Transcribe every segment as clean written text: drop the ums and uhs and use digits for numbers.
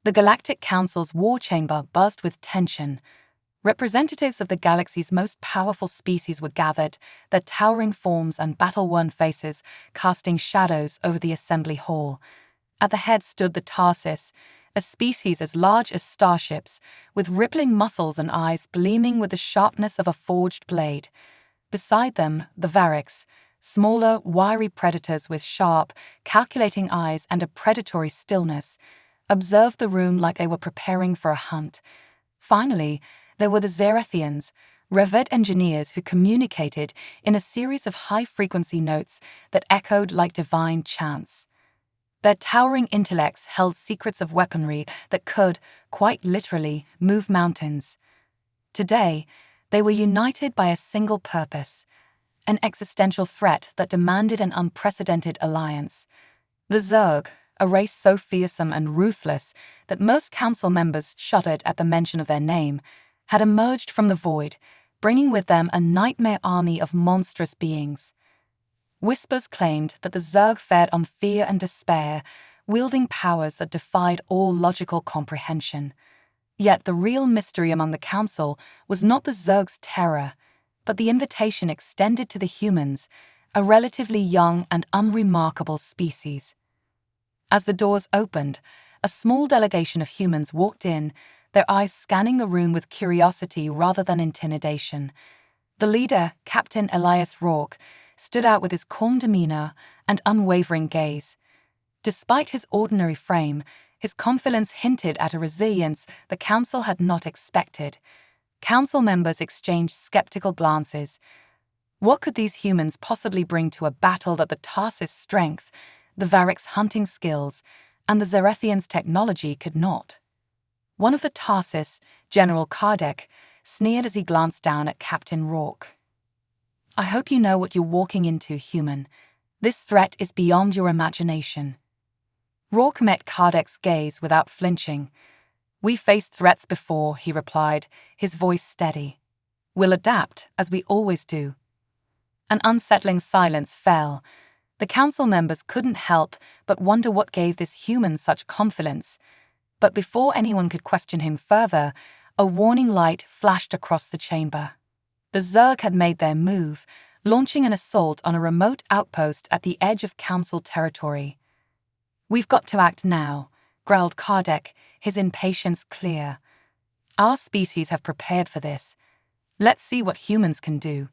The Galactic Council's war chamber buzzed with tension. Representatives of the galaxy's most powerful species were gathered, their towering forms and battle-worn faces casting shadows over the assembly hall. At the head stood the Tarsis, a species as large as starships, with rippling muscles and eyes gleaming with the sharpness of a forged blade. Beside them, the Variks, smaller, wiry predators with sharp, calculating eyes and a predatory stillness, observed the room like they were preparing for a hunt. Finally, there were the Xerathians, revered engineers who communicated in a series of high-frequency notes that echoed like divine chants. Their towering intellects held secrets of weaponry that could, quite literally, move mountains. Today, they were united by a single purpose, an existential threat that demanded an unprecedented alliance. The Zerg, a race so fearsome and ruthless that most council members shuddered at the mention of their name, had emerged from the void, bringing with them a nightmare army of monstrous beings. Whispers claimed that the Zerg fed on fear and despair, wielding powers that defied all logical comprehension. Yet the real mystery among the council was not the Zerg's terror, but the invitation extended to the humans, a relatively young and unremarkable species. As the doors opened, a small delegation of humans walked in, their eyes scanning the room with curiosity rather than intimidation. The leader, Captain Elias Rourke, stood out with his calm demeanor and unwavering gaze. Despite his ordinary frame, his confidence hinted at a resilience the council had not expected. Council members exchanged skeptical glances. What could these humans possibly bring to a battle that the Tarsis' strength, the Variks' hunting skills, and the Xerathians' technology could not? One of the Tarsis, General Kardec, sneered as he glanced down at Captain Rourke. "I hope you know what you're walking into, human. This threat is beyond your imagination." Rourke met Kardec's gaze without flinching. "We faced threats before," he replied, his voice steady. "We'll adapt, as we always do." An unsettling silence fell. The council members couldn't help but wonder what gave this human such confidence. But before anyone could question him further, a warning light flashed across the chamber. The Zerg had made their move, launching an assault on a remote outpost at the edge of council territory. "We've got to act now," growled Kardec, his impatience clear. "Our species have prepared for this. Let's see what humans can do."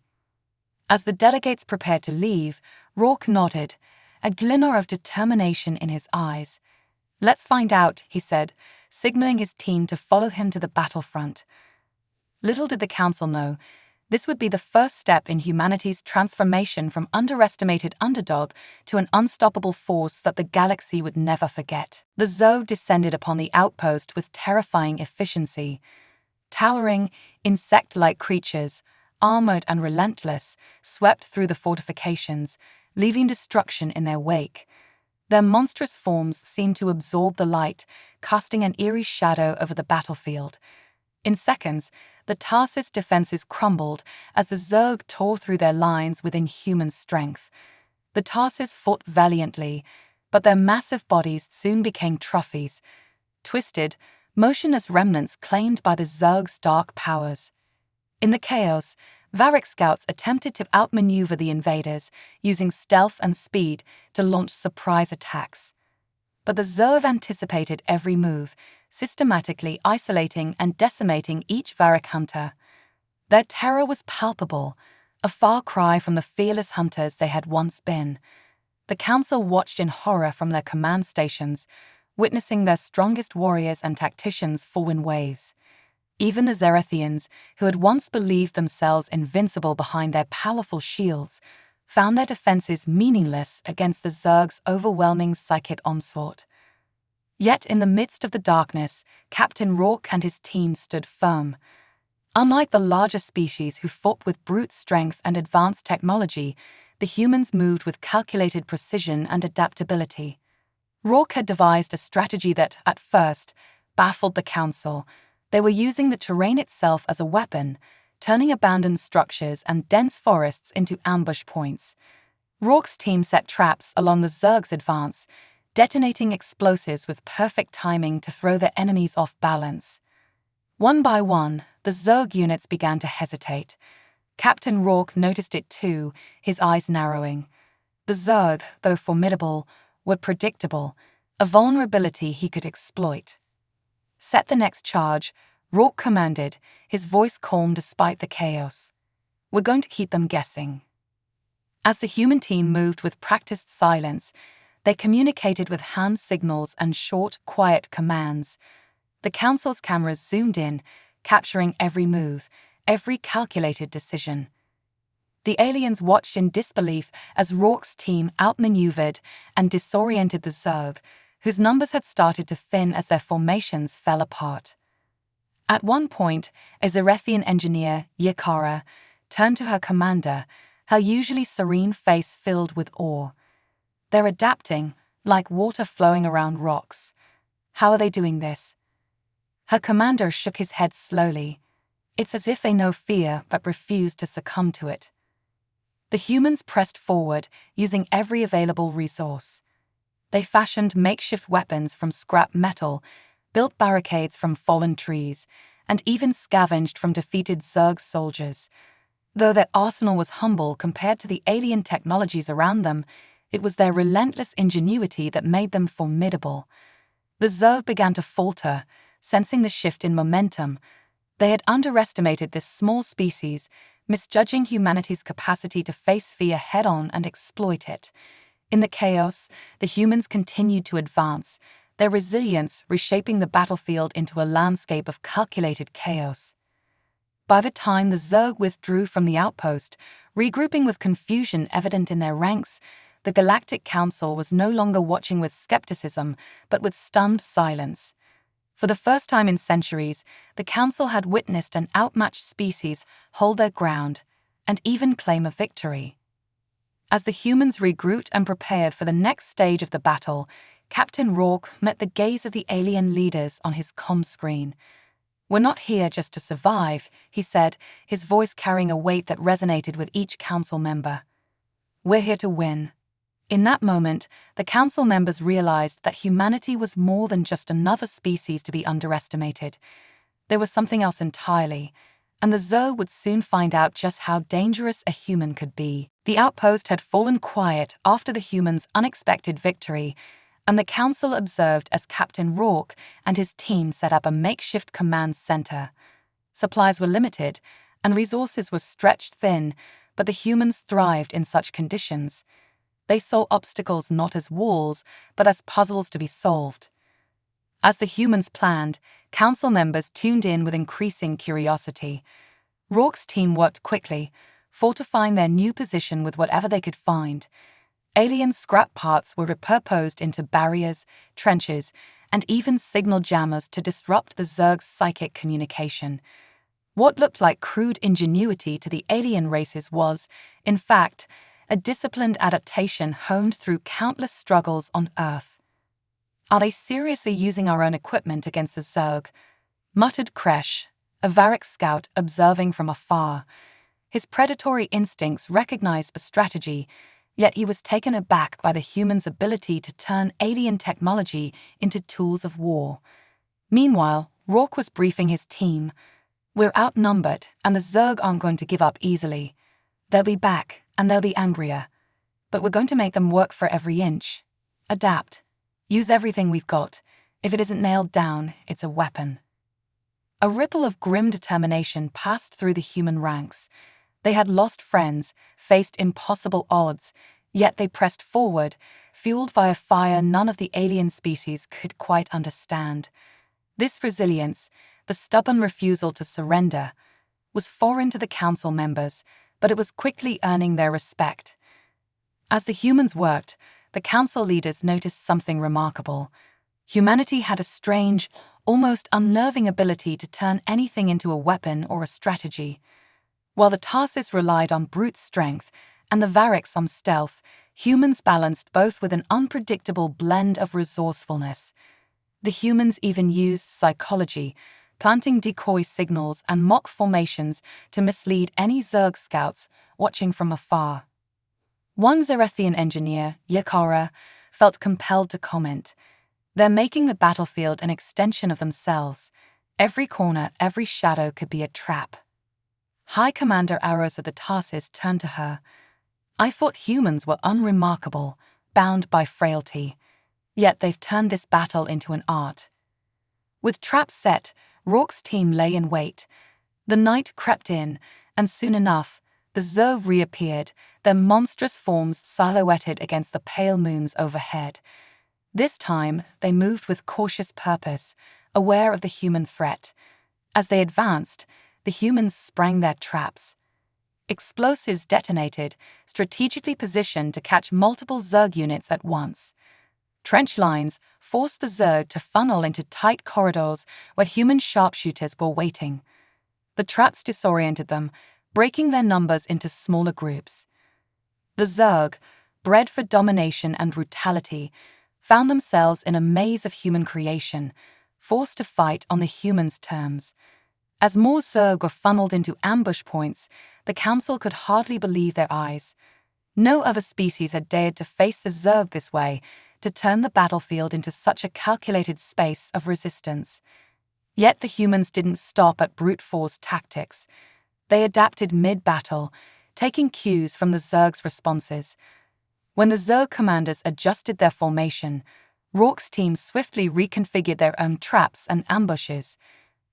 As the delegates prepared to leave, Rourke nodded, a glimmer of determination in his eyes. "Let's find out," he said, signaling his team to follow him to the battlefront. Little did the council know, this would be the first step in humanity's transformation from underestimated underdog to an unstoppable force that the galaxy would never forget. The Zerg descended upon the outpost with terrifying efficiency. Towering, insect-like creatures, armored and relentless, swept through the fortifications, leaving destruction in their wake. Their monstrous forms seemed to absorb the light, casting an eerie shadow over the battlefield. In seconds, the Tarsis defenses crumbled as the Zerg tore through their lines with inhuman strength. The Tarsis fought valiantly, but their massive bodies soon became trophies, twisted, motionless remnants claimed by the Zerg's dark powers. In the chaos, Varik scouts attempted to outmaneuver the invaders, using stealth and speed to launch surprise attacks. But the Zerg anticipated every move, systematically isolating and decimating each Varik hunter. Their terror was palpable, a far cry from the fearless hunters they had once been. The council watched in horror from their command stations, witnessing their strongest warriors and tacticians fall in waves. Even the Xerathians, who had once believed themselves invincible behind their powerful shields, found their defenses meaningless against the Zerg's overwhelming psychic onslaught. Yet in the midst of the darkness, Captain Rourke and his team stood firm. Unlike the larger species who fought with brute strength and advanced technology, the humans moved with calculated precision and adaptability. Rourke had devised a strategy that, at first, baffled the council. They were using the terrain itself as a weapon, turning abandoned structures and dense forests into ambush points. Rourke's team set traps along the Zerg's advance, detonating explosives with perfect timing to throw their enemies off balance. One by one, the Zerg units began to hesitate. Captain Rourke noticed it too, his eyes narrowing. The Zerg, though formidable, were predictable, a vulnerability he could exploit. "Set the next charge," Rourke commanded, his voice calm despite the chaos. "We're going to keep them guessing." As the human team moved with practiced silence, they communicated with hand signals and short, quiet commands. The Council's cameras zoomed in, capturing every move, every calculated decision. The aliens watched in disbelief as Rourke's team outmaneuvered and disoriented the Zerg, whose numbers had started to thin as their formations fell apart. At one point, a Zarethian engineer, Yakara, turned to her commander, her usually serene face filled with awe. "They're adapting, like water flowing around rocks. How are they doing this?" Her commander shook his head slowly. "It's as if they know fear but refuse to succumb to it." The humans pressed forward, using every available resource. They fashioned makeshift weapons from scrap metal, built barricades from fallen trees, and even scavenged from defeated Zerg soldiers. Though their arsenal was humble compared to the alien technologies around them, it was their relentless ingenuity that made them formidable. The Zerg began to falter, sensing the shift in momentum. They had underestimated this small species, misjudging humanity's capacity to face fear head-on and exploit it. In the chaos, the humans continued to advance, their resilience reshaping the battlefield into a landscape of calculated chaos. By the time the Zerg withdrew from the outpost, regrouping with confusion evident in their ranks, the Galactic Council was no longer watching with skepticism, but with stunned silence. For the first time in centuries, the Council had witnessed an outmatched species hold their ground and even claim a victory. As the humans regrouped and prepared for the next stage of the battle, Captain Rourke met the gaze of the alien leaders on his comm screen. "We're not here just to survive," he said, his voice carrying a weight that resonated with each council member. "We're here to win." In that moment, the council members realized that humanity was more than just another species to be underestimated. There was something else entirely, and the Zerg would soon find out just how dangerous a human could be. The outpost had fallen quiet after the humans' unexpected victory, and the council observed as Captain Rourke and his team set up a makeshift command center. Supplies were limited, and resources were stretched thin, but the humans thrived in such conditions. They saw obstacles not as walls, but as puzzles to be solved. As the humans planned, council members tuned in with increasing curiosity. Rourke's team worked quickly, fortifying their new position with whatever they could find. Alien scrap parts were repurposed into barriers, trenches, and even signal jammers to disrupt the Zerg's psychic communication. What looked like crude ingenuity to the alien races was, in fact, a disciplined adaptation honed through countless struggles on Earth. "Are they seriously using our own equipment against the Zerg?" muttered Kresh, a Varric scout observing from afar. His predatory instincts recognized the strategy, yet he was taken aback by the humans' ability to turn alien technology into tools of war. Meanwhile, Rourke was briefing his team. "We're outnumbered, and the Zerg aren't going to give up easily. They'll be back, and they'll be angrier. But we're going to make them work for every inch. Adapt. Use everything we've got. If it isn't nailed down, it's a weapon." A ripple of grim determination passed through the human ranks. They had lost friends, faced impossible odds, yet they pressed forward, fueled by a fire none of the alien species could quite understand. This resilience, the stubborn refusal to surrender, was foreign to the council members, but it was quickly earning their respect. As the humans worked, the council leaders noticed something remarkable. Humanity had a strange, almost unnerving ability to turn anything into a weapon or a strategy. While the Tarsis relied on brute strength and the Variks on stealth, humans balanced both with an unpredictable blend of resourcefulness. The humans even used psychology, planting decoy signals and mock formations to mislead any Zerg scouts watching from afar. One Zarethian engineer, Yakara, felt compelled to comment. They're making the battlefield an extension of themselves. Every corner, every shadow could be a trap. High Commander Aros of the Tarsis turned to her. I thought humans were unremarkable, bound by frailty. Yet they've turned this battle into an art. With traps set, Rourke's team lay in wait. The night crept in, and soon enough, the Zerg reappeared, their monstrous forms silhouetted against the pale moons overhead. This time, they moved with cautious purpose, aware of the human threat. As they advanced, the humans sprang their traps. Explosives detonated, strategically positioned to catch multiple Zerg units at once. Trench lines forced the Zerg to funnel into tight corridors where human sharpshooters were waiting. The traps disoriented them, breaking their numbers into smaller groups. The Zerg, bred for domination and brutality, found themselves in a maze of human creation, forced to fight on the humans' terms. As more Zerg were funneled into ambush points, the Council could hardly believe their eyes. No other species had dared to face the Zerg this way, to turn the battlefield into such a calculated space of resistance. Yet the humans didn't stop at brute force tactics. They adapted mid-battle, taking cues from the Zerg's responses. When the Zerg commanders adjusted their formation, Rourke's team swiftly reconfigured their own traps and ambushes.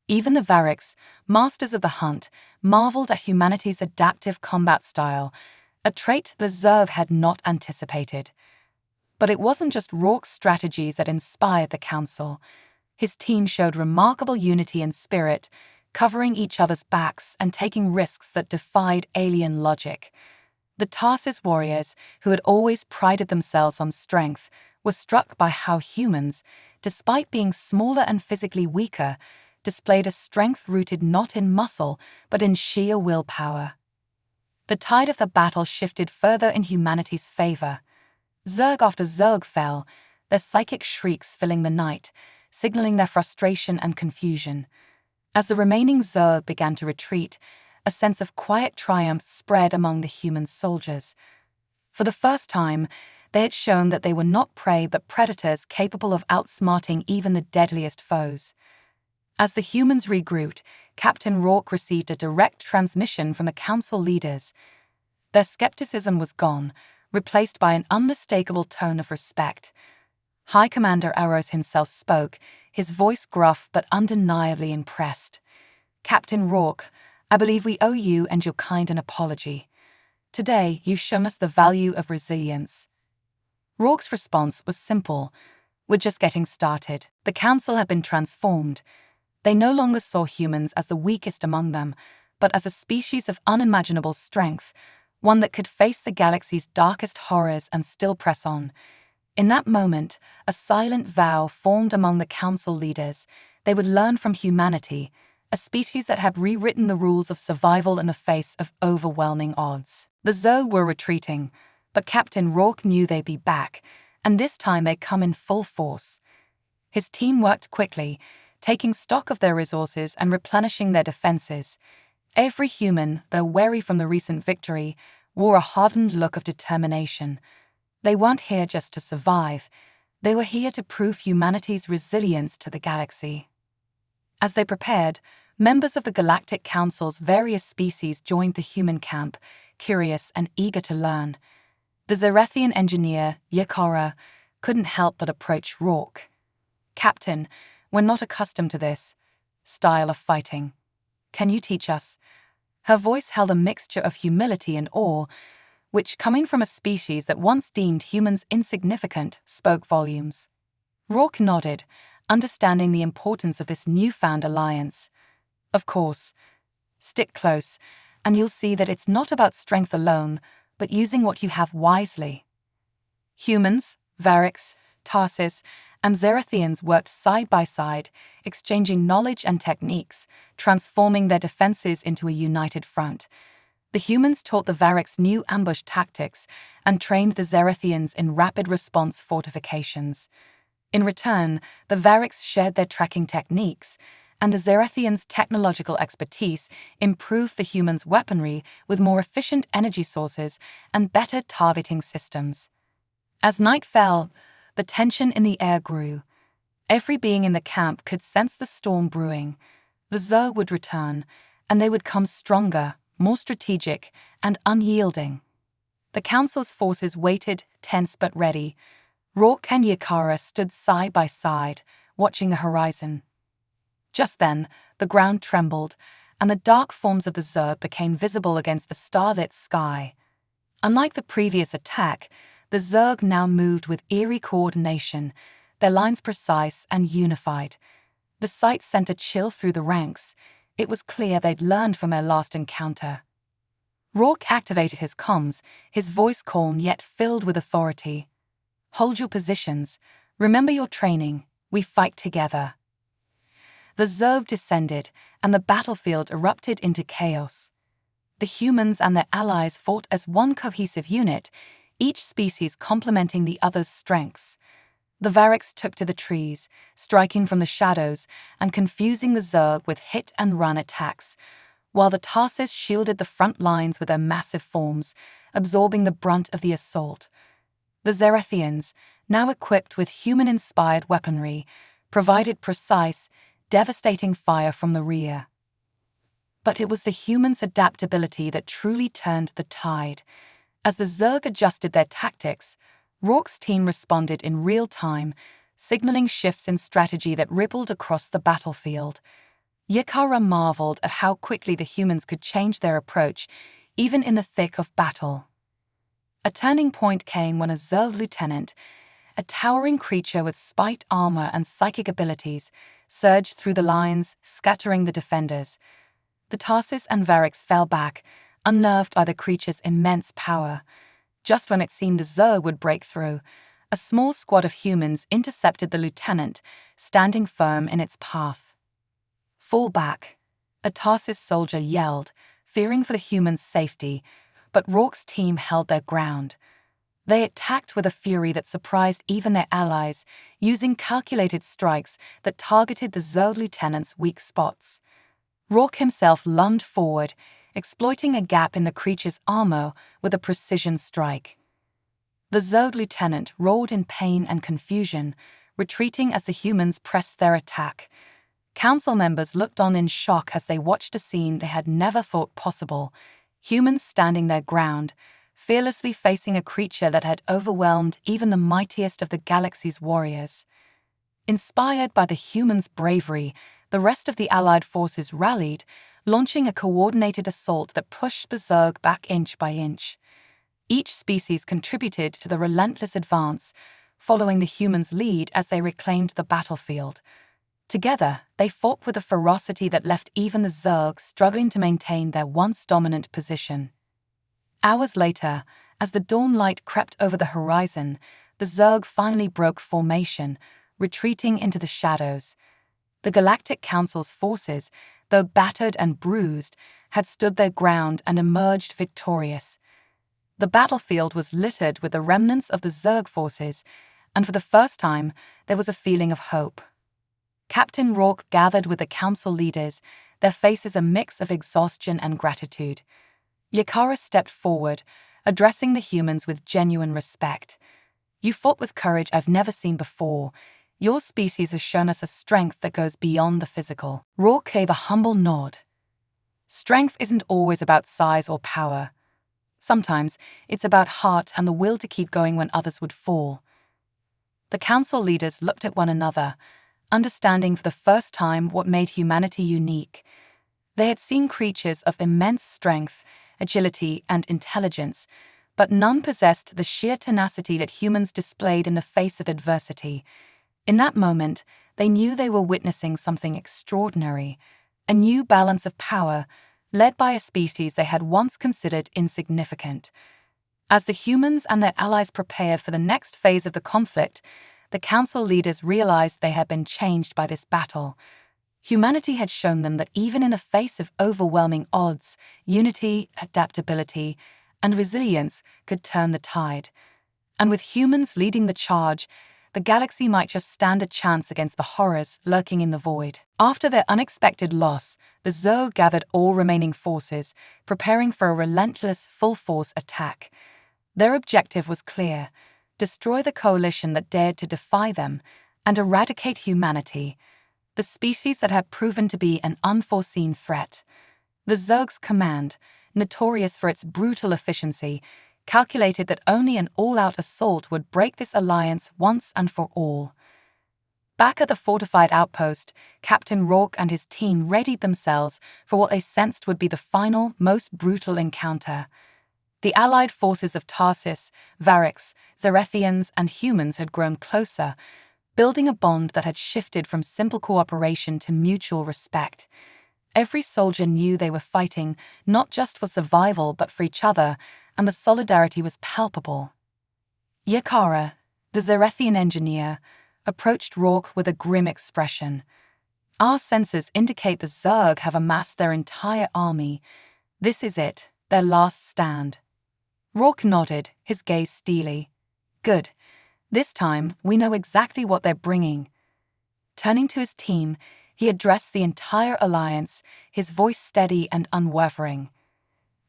Even the Variks, masters of the hunt, marveled at humanity's adaptive combat style, a trait the Zerg had not anticipated. But it wasn't just Rourke's strategies that inspired the Council. His team showed remarkable unity and spirit, covering each other's backs and taking risks that defied alien logic. The Tarsis warriors, who had always prided themselves on strength, were struck by how humans, despite being smaller and physically weaker, displayed a strength rooted not in muscle but in sheer willpower. The tide of the battle shifted further in humanity's favor. Zerg after Zerg fell, their psychic shrieks filling the night, signaling their frustration and confusion. As the remaining Zerg began to retreat, a sense of quiet triumph spread among the human soldiers. For the first time, they had shown that they were not prey but predators capable of outsmarting even the deadliest foes. As the humans regrouped, Captain Rourke received a direct transmission from the Council leaders. Their skepticism was gone, replaced by an unmistakable tone of respect. High Commander Aros himself spoke, his voice gruff but undeniably impressed. Captain Rourke, I believe we owe you and your kind an apology. Today, you've shown us the value of resilience. Rourke's response was simple. We're just getting started. The Council had been transformed. They no longer saw humans as the weakest among them, but as a species of unimaginable strength, one that could face the galaxy's darkest horrors and still press on. In that moment, a silent vow formed among the Council leaders. They would learn from humanity, a species that had rewritten the rules of survival in the face of overwhelming odds. The Zerg were retreating, but Captain Rourke knew they'd be back, and this time they'd come in full force. His team worked quickly, taking stock of their resources and replenishing their defenses. Every human, though wary from the recent victory, wore a hardened look of determination. They weren't here just to survive. They were here to prove humanity's resilience to the galaxy. As they prepared, members of the Galactic Council's various species joined the human camp, curious and eager to learn. The Zerethian engineer, Yakora, couldn't help but approach Rourke. Captain, we're not accustomed to this style of fighting. Can you teach us? Her voice held a mixture of humility and awe, which, coming from a species that once deemed humans insignificant, spoke volumes. Rourke nodded, understanding the importance of this newfound alliance. Of course. Stick close, and you'll see that it's not about strength alone, but using what you have wisely. Humans, Variks, Tarsis, and Zerethians worked side by side, exchanging knowledge and techniques, transforming their defenses into a united front. The humans taught the Variks new ambush tactics and trained the Zerethians in rapid response fortifications. In return, the Variks shared their tracking techniques, and the Zerethians' technological expertise improved the humans' weaponry with more efficient energy sources and better targeting systems. As night fell, The tension in the air grew. Every being in the camp could sense the storm brewing. The Zerg would return, and they would come stronger, more strategic, and unyielding. The Council's forces waited, tense but ready. Rourke and Yakara stood side by side, watching the horizon. Just then, the ground trembled, and the dark forms of the Zerg became visible against the starlit sky. Unlike the previous attack, the Zerg now moved with eerie coordination, their lines precise and unified. The sight sent a chill through the ranks. It was clear they'd learned from their last encounter. Rourke activated his comms, his voice calm yet filled with authority. "Hold your positions. Remember your training. We fight together." The Zerg descended, and the battlefield erupted into chaos. The humans and their allies fought as one cohesive unit, each species complementing the other's strengths. The Variks took to the trees, striking from the shadows and confusing the Zerg with hit-and-run attacks, while the Tarsis shielded the front lines with their massive forms, absorbing the brunt of the assault. The Zerathians, now equipped with human-inspired weaponry, provided precise, devastating fire from the rear. But it was the humans' adaptability that truly turned the tide. As the Zerg adjusted their tactics, Rourke's team responded in real time, signaling shifts in strategy that rippled across the battlefield. Yakara marveled at how quickly the humans could change their approach, even in the thick of battle. A turning point came when a Zerg lieutenant, a towering creature with spiked armor and psychic abilities, surged through the lines, scattering the defenders. The Tarsis and Variks fell back, unnerved by the creature's immense power. Just when it seemed the Zerg would break through, a small squad of humans intercepted the lieutenant, standing firm in its path. "Fall back," a Tarsis soldier yelled, fearing for the humans' safety, but Rourke's team held their ground. They attacked with a fury that surprised even their allies, using calculated strikes that targeted the Zerg lieutenant's weak spots. Rourke himself lunged forward, exploiting a gap in the creature's armor with a precision strike. The Zerg lieutenant rolled in pain and confusion, retreating as the humans pressed their attack. Council members looked on in shock as they watched a scene they had never thought possible: humans standing their ground, fearlessly facing a creature that had overwhelmed even the mightiest of the galaxy's warriors. Inspired by the humans' bravery, the rest of the Allied forces rallied, launching a coordinated assault that pushed the Zerg back inch by inch. Each species contributed to the relentless advance, following the humans' lead as they reclaimed the battlefield. Together, they fought with a ferocity that left even the Zerg struggling to maintain their once dominant position. Hours later, as the dawn light crept over the horizon, the Zerg finally broke formation, retreating into the shadows. The Galactic Council's forces, though battered and bruised, had stood their ground and emerged victorious. The battlefield was littered with the remnants of the Zerg forces, and for the first time, there was a feeling of hope. Captain Rourke gathered with the council leaders, their faces a mix of exhaustion and gratitude. Yakara stepped forward, addressing the humans with genuine respect. "You fought with courage I've never seen before. Your species has shown us a strength that goes beyond the physical." Rourke gave a humble nod. Strength isn't always about size or power. Sometimes it's about heart and the will to keep going when others would fall. The council leaders looked at one another, understanding for the first time what made humanity unique. They had seen creatures of immense strength, agility, and intelligence, but none possessed the sheer tenacity that humans displayed in the face of adversity. In that moment, they knew they were witnessing something extraordinary, a new balance of power, led by a species they had once considered insignificant. As the humans and their allies prepared for the next phase of the conflict, the council leaders realized they had been changed by this battle. Humanity had shown them that even in the face of overwhelming odds, unity, adaptability, and resilience could turn the tide. And with humans leading the charge, the galaxy might just stand a chance against the horrors lurking in the void. After their unexpected loss, the Zerg gathered all remaining forces, preparing for a relentless, full-force attack. Their objective was clear: destroy the coalition that dared to defy them, and eradicate humanity, the species that had proven to be an unforeseen threat. The Zerg's command, notorious for its brutal efficiency, calculated that only an all-out assault would break this alliance once and for all. Back at the fortified outpost, Captain Rourke and his team readied themselves for what they sensed would be the final, most brutal encounter. The allied forces of Tarsis, Variks, Zerethians, and humans had grown closer, building a bond that had shifted from simple cooperation to mutual respect. Every soldier knew they were fighting not just for survival but for each other, and the solidarity was palpable. Yakara, the Zerethian engineer, approached Rourke with a grim expression. "Our sensors indicate the Zerg have amassed their entire army. This is it, their last stand." Rourke nodded, his gaze steely. "Good. This time, we know exactly what they're bringing." Turning to his team, he addressed the entire alliance, his voice steady and unwavering.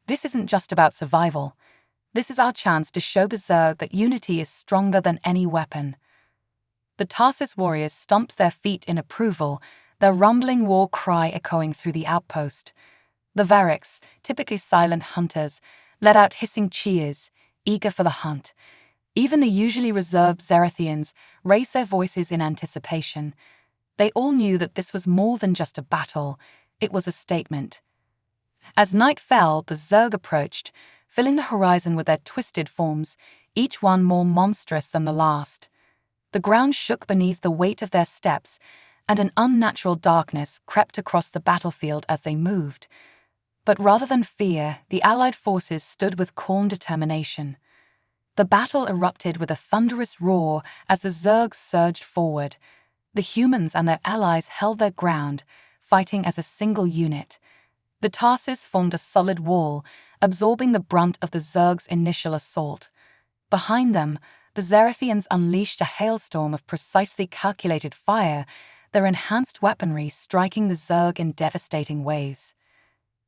"This isn't just about survival. This is our chance to show the Zerg that unity is stronger than any weapon." The Tarsis warriors stomped their feet in approval, their rumbling war cry echoing through the outpost. The Variks, typically silent hunters, let out hissing cheers, eager for the hunt. Even the usually reserved Zerethians raised their voices in anticipation. They all knew that this was more than just a battle, it was a statement. As night fell, the Zerg approached, filling the horizon with their twisted forms, each one more monstrous than the last. The ground shook beneath the weight of their steps, and an unnatural darkness crept across the battlefield as they moved. But rather than fear, the Allied forces stood with calm determination. The battle erupted with a thunderous roar as the Zergs surged forward. The humans and their allies held their ground, fighting as a single unit. The Tarsis formed a solid wall, absorbing the brunt of the Zergs' initial assault. Behind them, the Zerethians unleashed a hailstorm of precisely calculated fire, their enhanced weaponry striking the Zerg in devastating waves.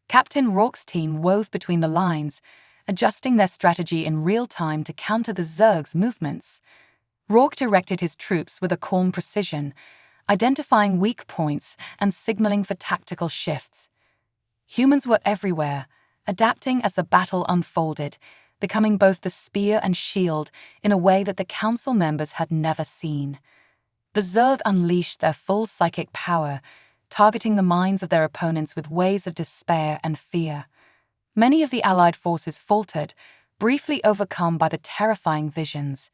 Captain Rourke's team wove between the lines, adjusting their strategy in real time to counter the Zerg's movements. Rourke directed his troops with a calm precision, identifying weak points and signaling for tactical shifts. Humans were everywhere, adapting as the battle unfolded, becoming both the spear and shield in a way that the council members had never seen. The Zerg unleashed their full psychic power, targeting the minds of their opponents with waves of despair and fear. Many of the Allied forces faltered, briefly overcome by the terrifying visions.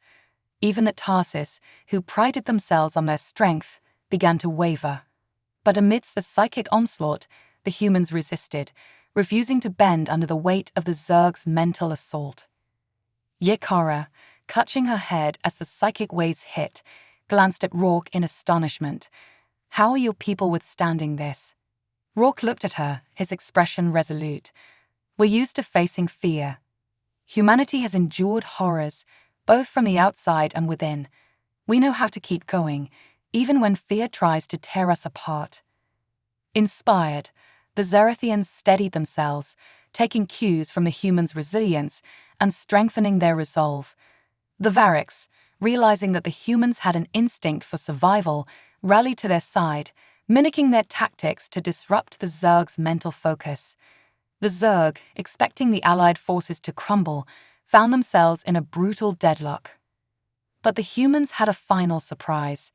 Even the Tarsis, who prided themselves on their strength, began to waver. But amidst the psychic onslaught, the humans resisted, refusing to bend under the weight of the Zerg's mental assault. Yakara, clutching her head as the psychic waves hit, glanced at Rourke in astonishment. "How are your people withstanding this?" Rourke looked at her, his expression resolute. "We're used to facing fear. Humanity has endured horrors, both from the outside and within. We know how to keep going, even when fear tries to tear us apart." Inspired, the Zerethians steadied themselves, taking cues from the humans' resilience and strengthening their resolve. The Variks, realizing that the humans had an instinct for survival, rallied to their side, mimicking their tactics to disrupt the Zerg's mental focus. The Zerg, expecting the Allied forces to crumble, found themselves in a brutal deadlock. But the humans had a final surprise.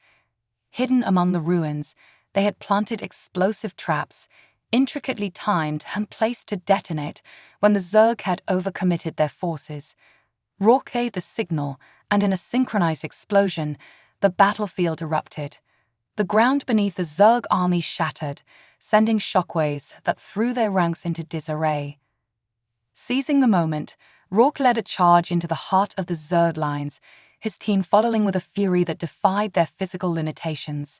Hidden among the ruins, they had planted explosive traps, intricately timed and placed to detonate when the Zerg had overcommitted their forces. Rourke gave the signal, and in a synchronized explosion, the battlefield erupted. The ground beneath the Zerg army shattered, sending shockwaves that threw their ranks into disarray. Seizing the moment, Rourke led a charge into the heart of the Zerg lines, his team following with a fury that defied their physical limitations.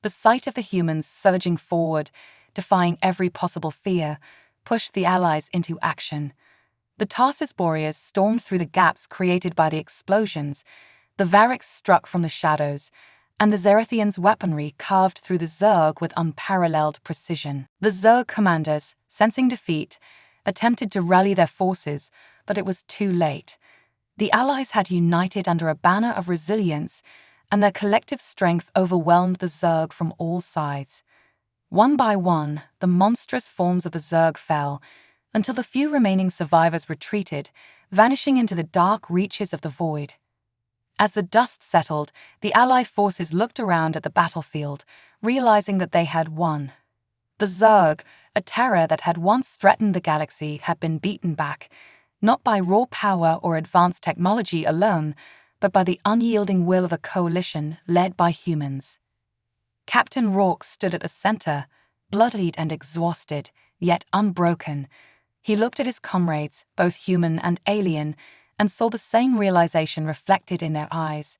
The sight of the humans surging forward, defying every possible fear, pushed the allies into action. The Tarsis warriors stormed through the gaps created by the explosions, the Variks struck from the shadows, and the Zerethians' weaponry carved through the Zerg with unparalleled precision. The Zerg commanders, sensing defeat, attempted to rally their forces, but it was too late. The Allies had united under a banner of resilience, and their collective strength overwhelmed the Zerg from all sides. One by one, the monstrous forms of the Zerg fell, until the few remaining survivors retreated, vanishing into the dark reaches of the void. As the dust settled, the Allied forces looked around at the battlefield, realizing that they had won. The Zerg, a terror that had once threatened the galaxy, had been beaten back, not by raw power or advanced technology alone, but by the unyielding will of a coalition led by humans. Captain Rourke stood at the center, bloodied and exhausted, yet unbroken. He looked at his comrades, both human and alien, and saw the same realization reflected in their eyes.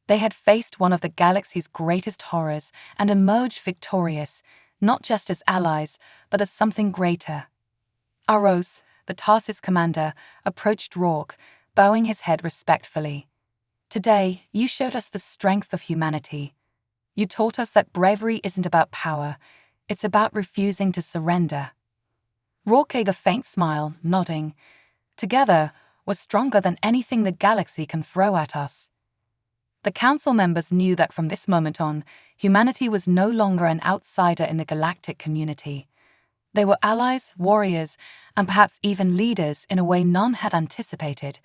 They had faced one of the galaxy's greatest horrors and emerged victorious, not just as allies, but as something greater. Aros, the Tarsis commander, approached Rourke, bowing his head respectfully. "Today, you showed us the strength of humanity. You taught us that bravery isn't about power, it's about refusing to surrender." Rourke gave a faint smile, nodding. "Together, we're stronger than anything the galaxy can throw at us." The council members knew that from this moment on, humanity was no longer an outsider in the galactic community. They were allies, warriors, and perhaps even leaders in a way none had anticipated.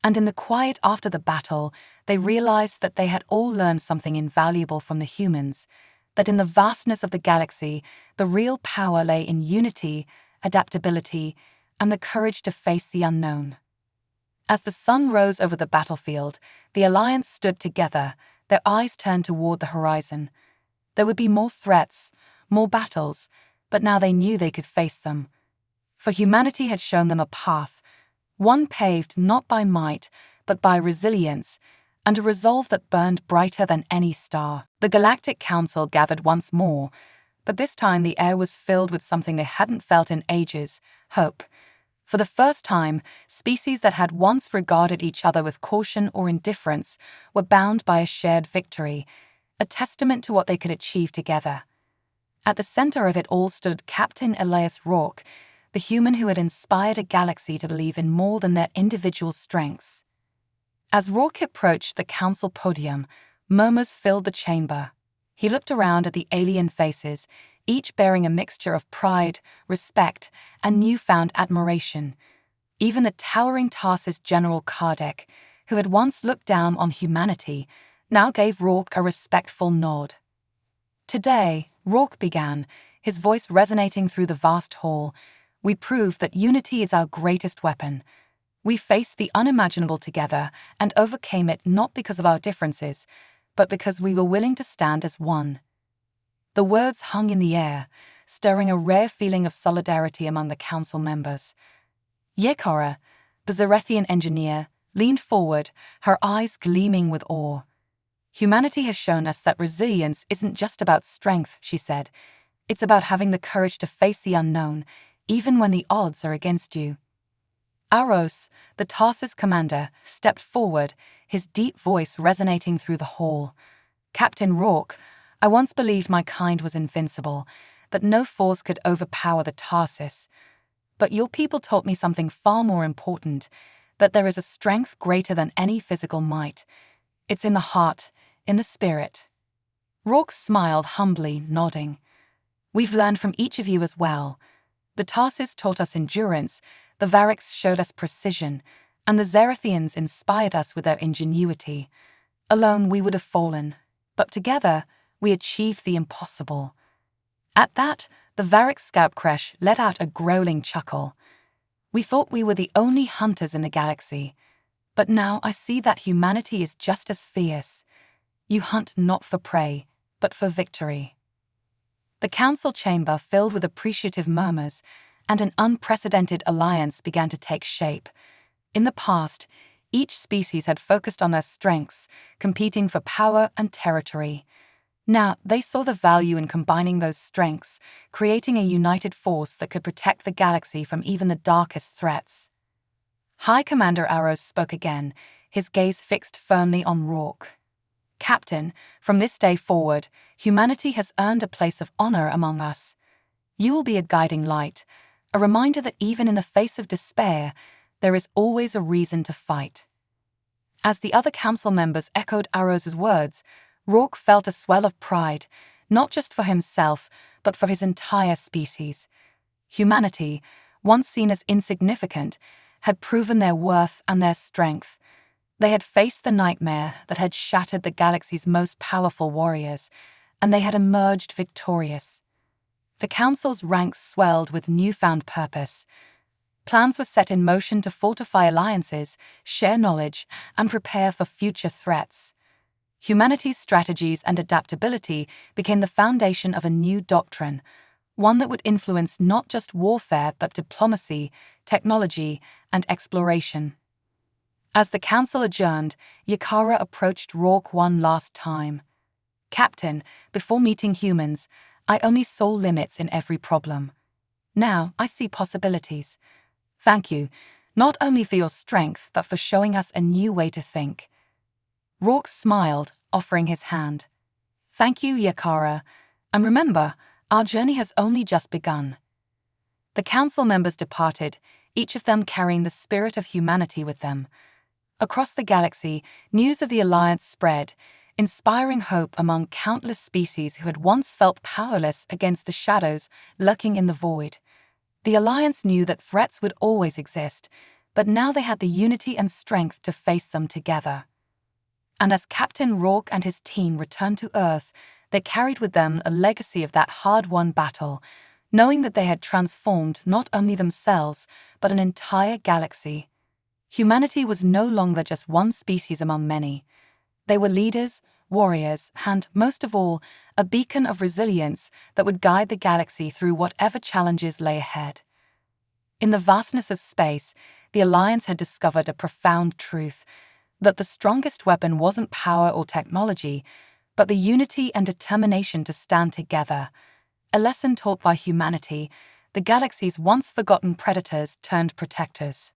And in the quiet after the battle, they realized that they had all learned something invaluable from the humans, that in the vastness of the galaxy, the real power lay in unity, adaptability, and the courage to face the unknown. As the sun rose over the battlefield, the Alliance stood together, their eyes turned toward the horizon. There would be more threats, more battles, but now they knew they could face them. For humanity had shown them a path, one paved not by might, but by resilience, and a resolve that burned brighter than any star. The Galactic Council gathered once more, but this time the air was filled with something they hadn't felt in ages: hope. For the first time, species that had once regarded each other with caution or indifference were bound by a shared victory, a testament to what they could achieve together. At the center of it all stood Captain Elias Rourke, the human who had inspired a galaxy to believe in more than their individual strengths. As Rourke approached the council podium, murmurs filled the chamber. He looked around at the alien faces, each bearing a mixture of pride, respect, and newfound admiration. Even the towering Tarsis General Kardec, who had once looked down on humanity, now gave Rourke a respectful nod. "Today," Rourke began, his voice resonating through the vast hall, "we proved that unity is our greatest weapon. We faced the unimaginable together and overcame it not because of our differences, but because we were willing to stand as one." The words hung in the air, stirring a rare feeling of solidarity among the council members. Yekora, the Zarethian engineer, leaned forward, her eyes gleaming with awe. "Humanity has shown us that resilience isn't just about strength," she said. "It's about having the courage to face the unknown, even when the odds are against you." Aros, the Tarsis commander, stepped forward, his deep voice resonating through the hall. "Captain Rourke, I once believed my kind was invincible, that no force could overpower the Tarsis. But your people taught me something far more important, that there is a strength greater than any physical might. It's in the heart, in the spirit." Rourke smiled humbly, nodding. "We've learned from each of you as well. The Tarsis taught us endurance, the Variks showed us precision, and the Zarethians inspired us with their ingenuity. Alone we would have fallen, but together we achieved the impossible." At that, the Varik scout Kresh let out a growling chuckle. "We thought we were the only hunters in the galaxy, but now I see that humanity is just as fierce. You hunt not for prey, but for victory." The council chamber filled with appreciative murmurs, and an unprecedented alliance began to take shape. In the past, each species had focused on their strengths, competing for power and territory. Now they saw the value in combining those strengths, creating a united force that could protect the galaxy from even the darkest threats. High Commander Aros spoke again, his gaze fixed firmly on Rourke. "Captain, from this day forward, humanity has earned a place of honor among us. You will be a guiding light, a reminder that even in the face of despair, there is always a reason to fight." As the other council members echoed Arrose's words, Rourke felt a swell of pride, not just for himself, but for his entire species. Humanity, once seen as insignificant, had proven their worth and their strength. They had faced the nightmare that had shattered the galaxy's most powerful warriors, and they had emerged victorious. The Council's ranks swelled with newfound purpose. Plans were set in motion to fortify alliances, share knowledge, and prepare for future threats. Humanity's strategies and adaptability became the foundation of a new doctrine, one that would influence not just warfare but diplomacy, technology, and exploration. As the council adjourned, Yakara approached Rourke one last time. "Captain, before meeting humans, I only saw limits in every problem. Now I see possibilities. Thank you, not only for your strength, but for showing us a new way to think." Rourke smiled, offering his hand. "Thank you, Yakara, and remember, our journey has only just begun." The council members departed, each of them carrying the spirit of humanity with them. Across the galaxy, news of the Alliance spread, inspiring hope among countless species who had once felt powerless against the shadows lurking in the void. The Alliance knew that threats would always exist, but now they had the unity and strength to face them together. And as Captain Rourke and his team returned to Earth, they carried with them a legacy of that hard-won battle, knowing that they had transformed not only themselves, but an entire galaxy. Humanity was no longer just one species among many. They were leaders, warriors, and, most of all, a beacon of resilience that would guide the galaxy through whatever challenges lay ahead. In the vastness of space, the Alliance had discovered a profound truth: that the strongest weapon wasn't power or technology, but the unity and determination to stand together. A lesson taught by humanity, the galaxy's once forgotten predators turned protectors.